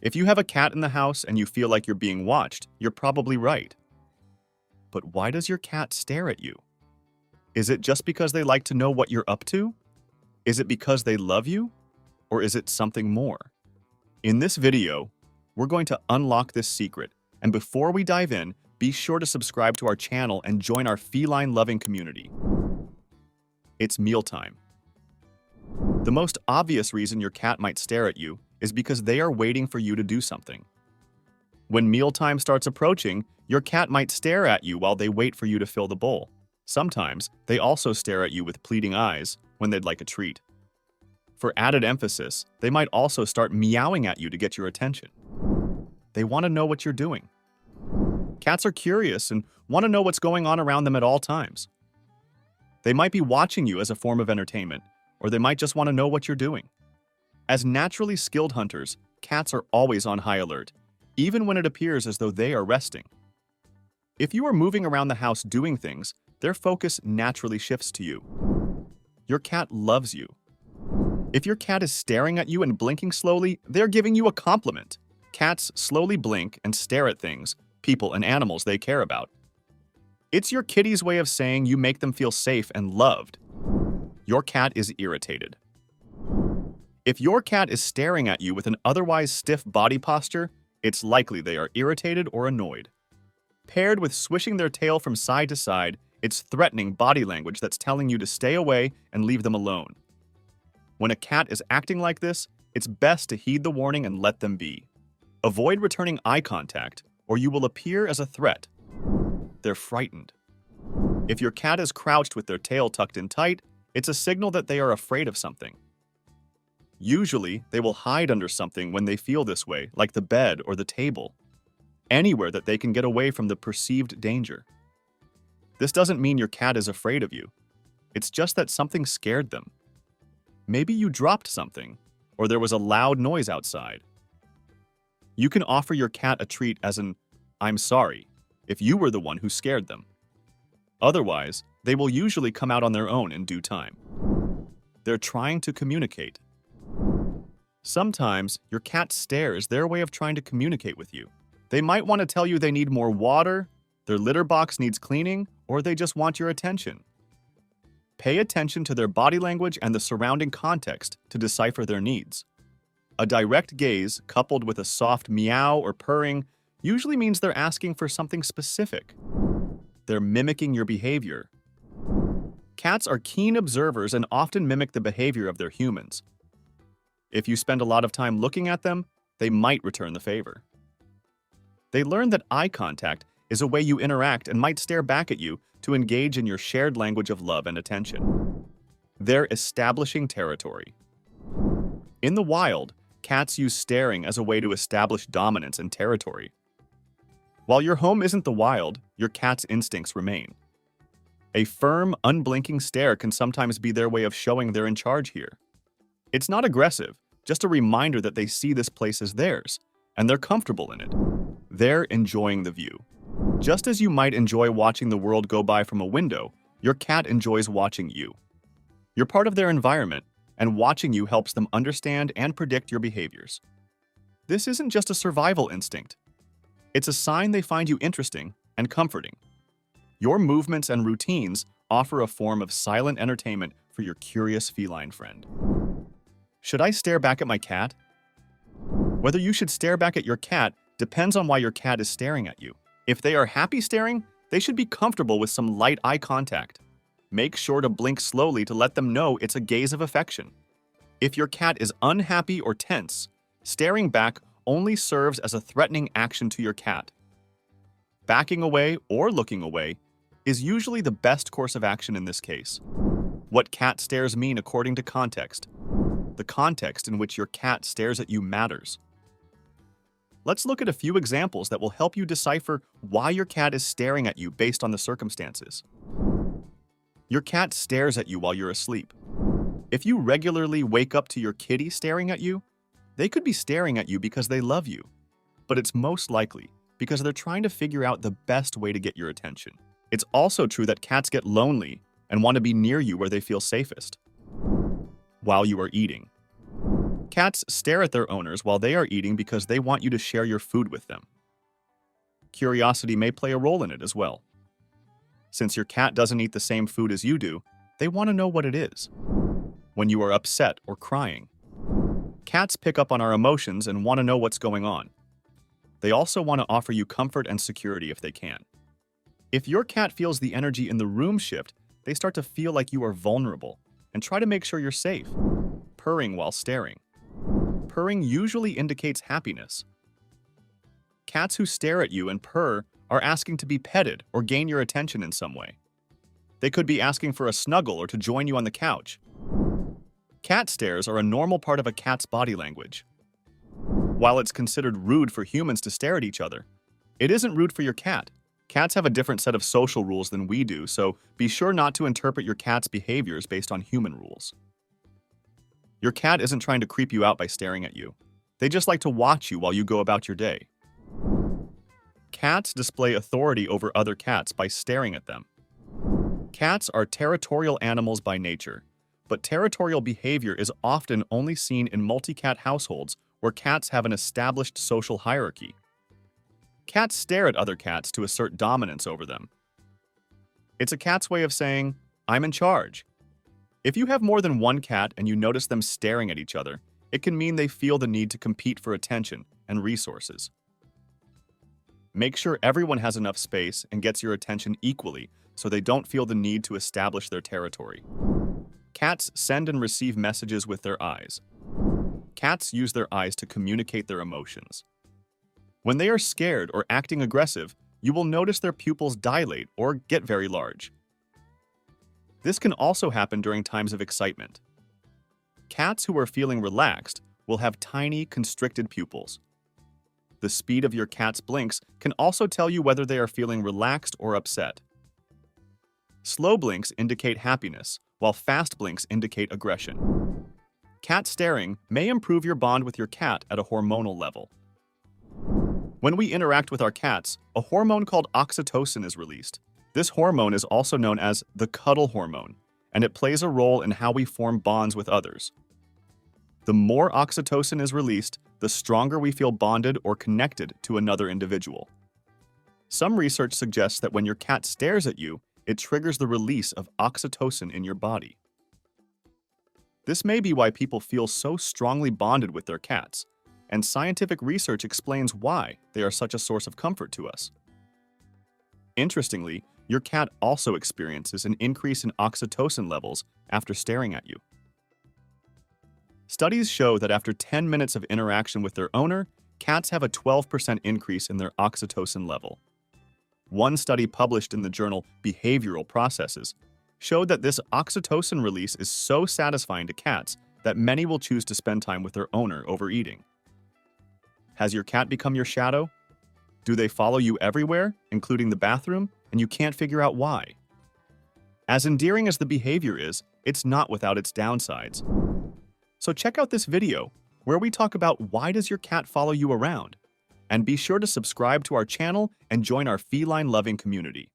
If you have a cat in the house and you feel like you're being watched, you're probably right. But why does your cat stare at you? Is it just because they like to know what you're up to? Is it because they love you? Or is it something more? In this video, we're going to unlock this secret. And before we dive in, be sure to subscribe to our channel and join our feline-loving community. It's mealtime. The most obvious reason your cat might stare at you is because they are waiting for you to do something. When mealtime starts approaching, your cat might stare at you while they wait for you to fill the bowl. Sometimes, they also stare at you with pleading eyes when they'd like a treat. For added emphasis, they might also start meowing at you to get your attention. They want to know what you're doing. Cats are curious and want to know what's going on around them at all times. They might be watching you as a form of entertainment, or they might just want to know what you're doing. As naturally skilled hunters, cats are always on high alert, even when it appears as though they are resting. If you are moving around the house doing things, their focus naturally shifts to you. Your cat loves you. If your cat is staring at you and blinking slowly, they're giving you a compliment. Cats slowly blink and stare at things, people, and animals they care about. It's your kitty's way of saying you make them feel safe and loved. Your cat is irritated. If your cat is staring at you with an otherwise stiff body posture, it's likely they are irritated or annoyed. Paired with swishing their tail from side to side, it's threatening body language that's telling you to stay away and leave them alone. When a cat is acting like this, it's best to heed the warning and let them be. Avoid returning eye contact, or you will appear as a threat. They're frightened. If your cat is crouched with their tail tucked in tight, it's a signal that they are afraid of something. Usually, they will hide under something when they feel this way, like the bed or the table. Anywhere that they can get away from the perceived danger. This doesn't mean your cat is afraid of you. It's just that something scared them. Maybe you dropped something, or there was a loud noise outside. You can offer your cat a treat as an "I'm sorry" if you were the one who scared them. Otherwise, they will usually come out on their own in due time. They're trying to communicate. Sometimes, your cat stare is their way of trying to communicate with you. They might want to tell you they need more water, their litter box needs cleaning, or they just want your attention. Pay attention to their body language and the surrounding context to decipher their needs. A direct gaze coupled with a soft meow or purring usually means they're asking for something specific. They're mimicking your behavior. Cats are keen observers and often mimic the behavior of their humans. If you spend a lot of time looking at them, they might return the favor. They learn that eye contact is a way you interact and might stare back at you to engage in your shared language of love and attention. They're establishing territory. In the wild, cats use staring as a way to establish dominance and territory. While your home isn't the wild, your cat's instincts remain. A firm, unblinking stare can sometimes be their way of showing they're in charge here. It's not aggressive, just a reminder that they see this place as theirs, and they're comfortable in it. They're enjoying the view. Just as you might enjoy watching the world go by from a window, your cat enjoys watching you. You're part of their environment, and watching you helps them understand and predict your behaviors. This isn't just a survival instinct. It's a sign they find you interesting and comforting. Your movements and routines offer a form of silent entertainment for your curious feline friend. Should I stare back at my cat? Whether you should stare back at your cat depends on why your cat is staring at you. If they are happy staring, they should be comfortable with some light eye contact. Make sure to blink slowly to let them know it's a gaze of affection. If your cat is unhappy or tense, staring back only serves as a threatening action to your cat. Backing away or looking away is usually the best course of action in this case. What cat stares mean according to context. The context in which your cat stares at you matters. Let's look at a few examples that will help you decipher why your cat is staring at you based on the circumstances. Your cat stares at you while you're asleep. If you regularly wake up to your kitty staring at you, they could be staring at you because they love you. But it's most likely because they're trying to figure out the best way to get your attention. It's also true that cats get lonely and want to be near you where they feel safest. While you are eating. Cats stare at their owners while they are eating because they want you to share your food with them. Curiosity may play a role in it as well. Since your cat doesn't eat the same food as you do, they want to know what it is. When you are upset or crying, cats pick up on our emotions and want to know what's going on. They also want to offer you comfort and security if they can. If your cat feels the energy in the room shift, they start to feel like you are vulnerable and try to make sure you're safe. Purring while staring. Purring usually indicates happiness. Cats who stare at you and purr are asking to be petted or gain your attention in some way. They could be asking for a snuggle or to join you on the couch. Cat stares are a normal part of a cat's body language. While it's considered rude for humans to stare at each other, it isn't rude for your cat. Cats have a different set of social rules than we do, so be sure not to interpret your cat's behaviors based on human rules. Your cat isn't trying to creep you out by staring at you. They just like to watch you while you go about your day. Cats display authority over other cats by staring at them. Cats are territorial animals by nature, but territorial behavior is often only seen in multi-cat households where cats have an established social hierarchy. Cats stare at other cats to assert dominance over them. It's a cat's way of saying, "I'm in charge." If you have more than one cat and you notice them staring at each other, it can mean they feel the need to compete for attention and resources. Make sure everyone has enough space and gets your attention equally so they don't feel the need to establish their territory. Cats send and receive messages with their eyes. Cats use their eyes to communicate their emotions. When they are scared or acting aggressive, you will notice their pupils dilate or get very large. This can also happen during times of excitement. Cats who are feeling relaxed will have tiny, constricted pupils. The speed of your cat's blinks can also tell you whether they are feeling relaxed or upset. Slow blinks indicate happiness, while fast blinks indicate aggression. Cat staring may improve your bond with your cat at a hormonal level. When we interact with our cats, a hormone called oxytocin is released. This hormone is also known as the cuddle hormone, and it plays a role in how we form bonds with others. The more oxytocin is released, the stronger we feel bonded or connected to another individual. Some research suggests that when your cat stares at you, it triggers the release of oxytocin in your body. This may be why people feel so strongly bonded with their cats, and scientific research explains why they are such a source of comfort to us. Interestingly, your cat also experiences an increase in oxytocin levels after staring at you. Studies show that after 10 minutes of interaction with their owner, cats have a 12% increase in their oxytocin level. One study published in the journal Behavioral Processes showed that this oxytocin release is so satisfying to cats that many will choose to spend time with their owner over eating. Has your cat become your shadow? Do they follow you everywhere, including the bathroom, and you can't figure out why? As endearing as the behavior is, it's not without its downsides. So check out this video, where we talk about why does your cat follow you around? And be sure to subscribe to our channel and join our feline-loving community.